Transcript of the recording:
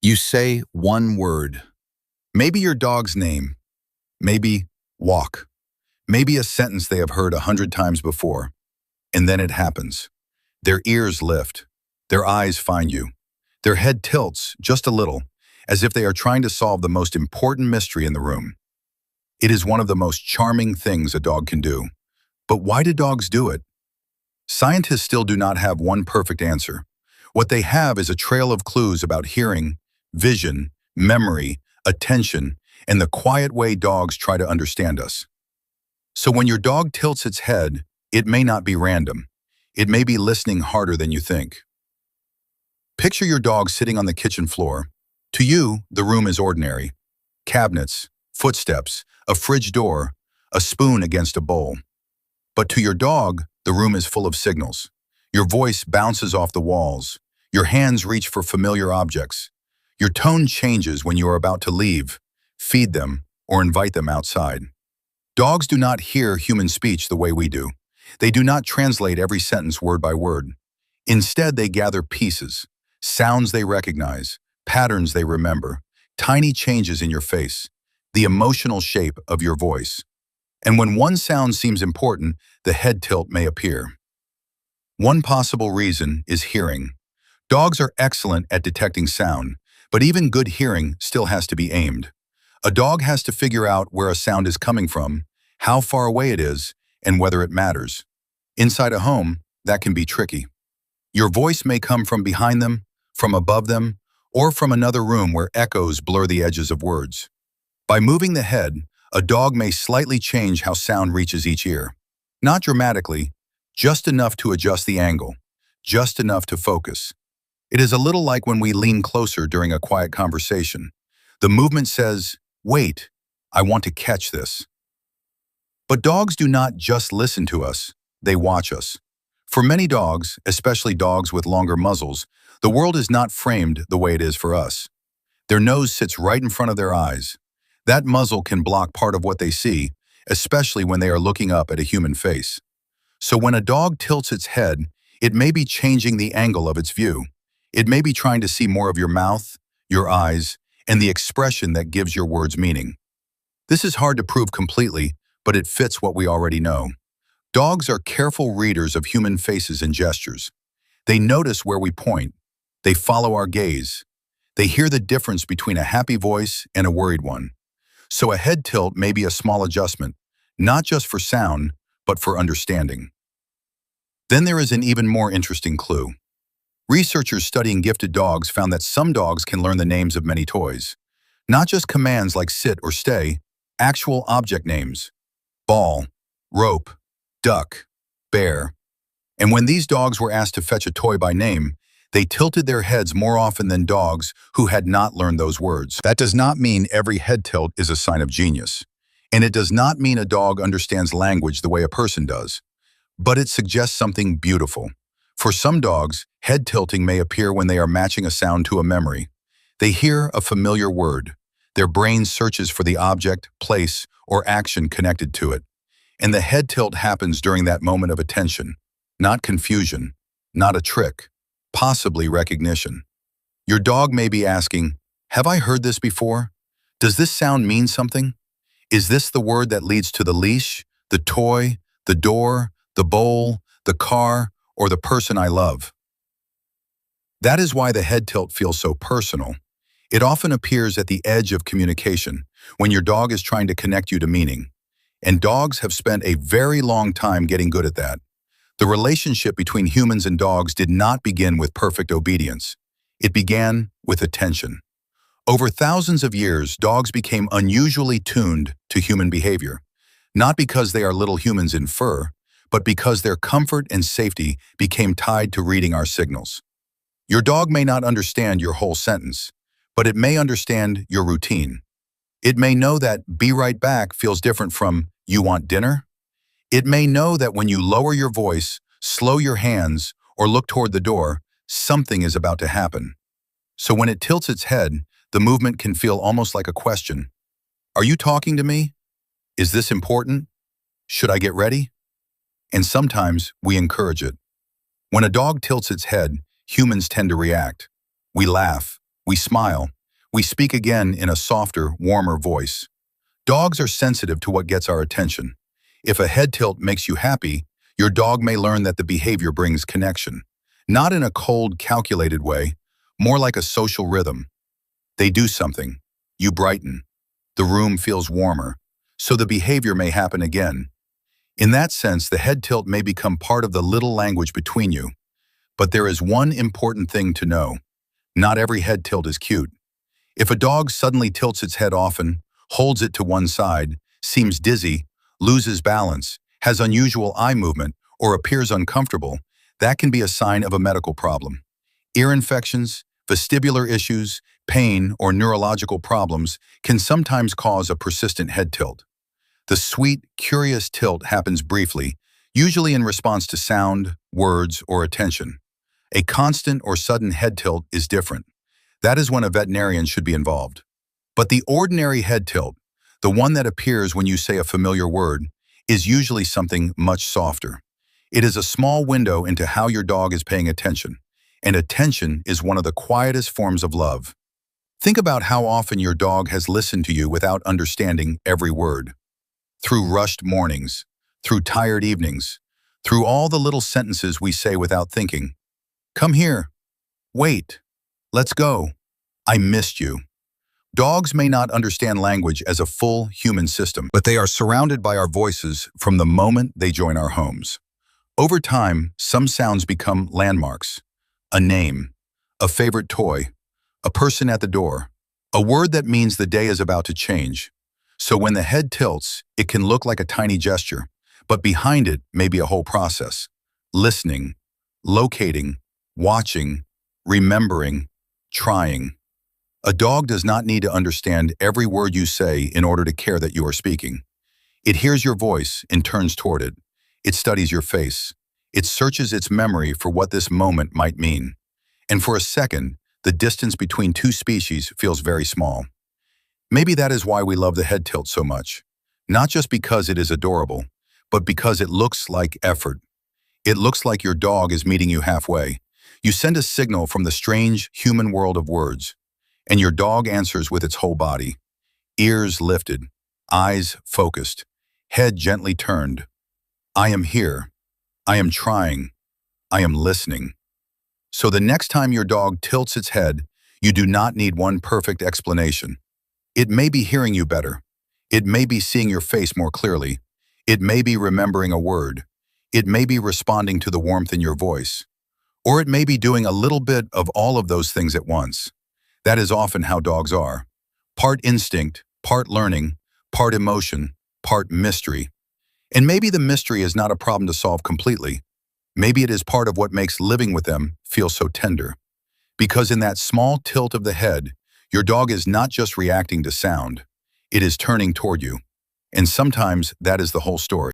You say one word, maybe your dog's name, maybe walk, maybe a sentence they have heard 100 times before, and then it happens. Their ears lift, their eyes find you, their head tilts just a little, as if they are trying to solve the most important mystery in the room. It is one of the most charming things a dog can do. But why do dogs do it? Scientists still do not have one perfect answer. What they have is a trail of clues about hearing, vision, memory, attention, and the quiet way dogs try to understand us. So when your dog tilts its head, it may not be random. It may be listening harder than you think. Picture your dog sitting on the kitchen floor. To you, the room is ordinary. Cabinets, footsteps, a fridge door, a spoon against a bowl. But to your dog, the room is full of signals. Your voice bounces off the walls. Your hands reach for familiar objects. Your tone changes when you are about to leave, feed them, or invite them outside. Dogs do not hear human speech the way we do. They do not translate every sentence word by word. Instead, they gather pieces, sounds they recognize, patterns they remember, tiny changes in your face, the emotional shape of your voice. And when one sound seems important, the head tilt may appear. One possible reason is hearing. Dogs are excellent at detecting sound, but even good hearing still has to be aimed. A dog has to figure out where a sound is coming from, how far away it is, and whether it matters. Inside a home, that can be tricky. Your voice may come from behind them, from above them, or from another room where echoes blur the edges of words. By moving the head, a dog may slightly change how sound reaches each ear. Not dramatically, just enough to adjust the angle, just enough to focus. It is a little like when we lean closer during a quiet conversation. The movement says, "Wait, I want to catch this." But dogs do not just listen to us, they watch us. For many dogs, especially dogs with longer muzzles, the world is not framed the way it is for us. Their nose sits right in front of their eyes. That muzzle can block part of what they see, especially when they are looking up at a human face. So when a dog tilts its head, it may be changing the angle of its view. It may be trying to see more of your mouth, your eyes, and the expression that gives your words meaning. This is hard to prove completely, but it fits what we already know. Dogs are careful readers of human faces and gestures. They notice where we point. They follow our gaze. They hear the difference between a happy voice and a worried one. So a head tilt may be a small adjustment, not just for sound, but for understanding. Then there is an even more interesting clue. Researchers studying gifted dogs found that some dogs can learn the names of many toys. Not just commands like sit or stay, actual object names. Ball, rope, duck, bear. And when these dogs were asked to fetch a toy by name, they tilted their heads more often than dogs who had not learned those words. That does not mean every head tilt is a sign of genius. And it does not mean a dog understands language the way a person does. But it suggests something beautiful. For some dogs, head tilting may appear when they are matching a sound to a memory. They hear a familiar word. Their brain searches for the object, place, or action connected to it. And the head tilt happens during that moment of attention, not confusion, not a trick, possibly recognition. Your dog may be asking, "Have I heard this before? Does this sound mean something? Is this the word that leads to the leash, the toy, the door, the bowl, the car, or the person I love?" That is why the head tilt feels so personal. It often appears at the edge of communication, when your dog is trying to connect you to meaning. And dogs have spent a very long time getting good at that. The relationship between humans and dogs did not begin with perfect obedience. It began with attention. Over thousands of years, dogs became unusually tuned to human behavior, not because they are little humans in fur, but because their comfort and safety became tied to reading our signals. Your dog may not understand your whole sentence, but it may understand your routine. It may know that "be right back" feels different from "you want dinner?" It may know that when you lower your voice, slow your hands, or look toward the door, something is about to happen. So when it tilts its head, the movement can feel almost like a question. Are you talking to me? Is this important? Should I get ready? And sometimes we encourage it. When a dog tilts its head, humans tend to react. We laugh, We smile. We speak again in a softer, warmer voice. Dogs are sensitive to what gets our attention. If a head tilt makes you happy, your dog may learn that the behavior brings connection. Not in a cold, calculated way, more like a social rhythm. They do something. You brighten. The room feels warmer. So the behavior may happen again. In that sense, the head tilt may become part of the little language between you. But there is one important thing to know. Not every head tilt is cute. If a dog suddenly tilts its head often, holds it to one side, seems dizzy, loses balance, has unusual eye movement, or appears uncomfortable, that can be a sign of a medical problem. Ear infections, vestibular issues, pain, or neurological problems can sometimes cause a persistent head tilt. The sweet, curious tilt happens briefly, usually in response to sound, words, or attention. A constant or sudden head tilt is different. That is when a veterinarian should be involved. But the ordinary head tilt, the one that appears when you say a familiar word, is usually something much softer. It is a small window into how your dog is paying attention, and attention is one of the quietest forms of love. Think about how often your dog has listened to you without understanding every word. Through rushed mornings, through tired evenings, through all the little sentences we say without thinking. Come here. Wait. Let's go. I missed you. Dogs may not understand language as a full human system, but they are surrounded by our voices from the moment they join our homes. Over time, some sounds become landmarks. A name, a favorite toy, a person at the door, a word that means the day is about to change. So when the head tilts, it can look like a tiny gesture, but behind it may be a whole process. Listening, locating, watching, remembering, trying. A dog does not need to understand every word you say in order to care that you are speaking. It hears your voice and turns toward it. It studies your face. It searches its memory for what this moment might mean. And for a second, the distance between two species feels very small. Maybe that is why we love the head tilt so much. Not just because it is adorable, but because it looks like effort. It looks like your dog is meeting you halfway. You send a signal from the strange human world of words, and your dog answers with its whole body. Ears lifted, eyes focused, head gently turned. I am here. I am trying. I am listening. So the next time your dog tilts its head, you do not need one perfect explanation. It may be hearing you better. It may be seeing your face more clearly. It may be remembering a word. It may be responding to the warmth in your voice. Or it may be doing a little bit of all of those things at once. That is often how dogs are. Part instinct, part learning, part emotion, part mystery. And maybe the mystery is not a problem to solve completely. Maybe it is part of what makes living with them feel so tender. Because in that small tilt of the head, your dog is not just reacting to sound. It is turning toward you. And sometimes that is the whole story.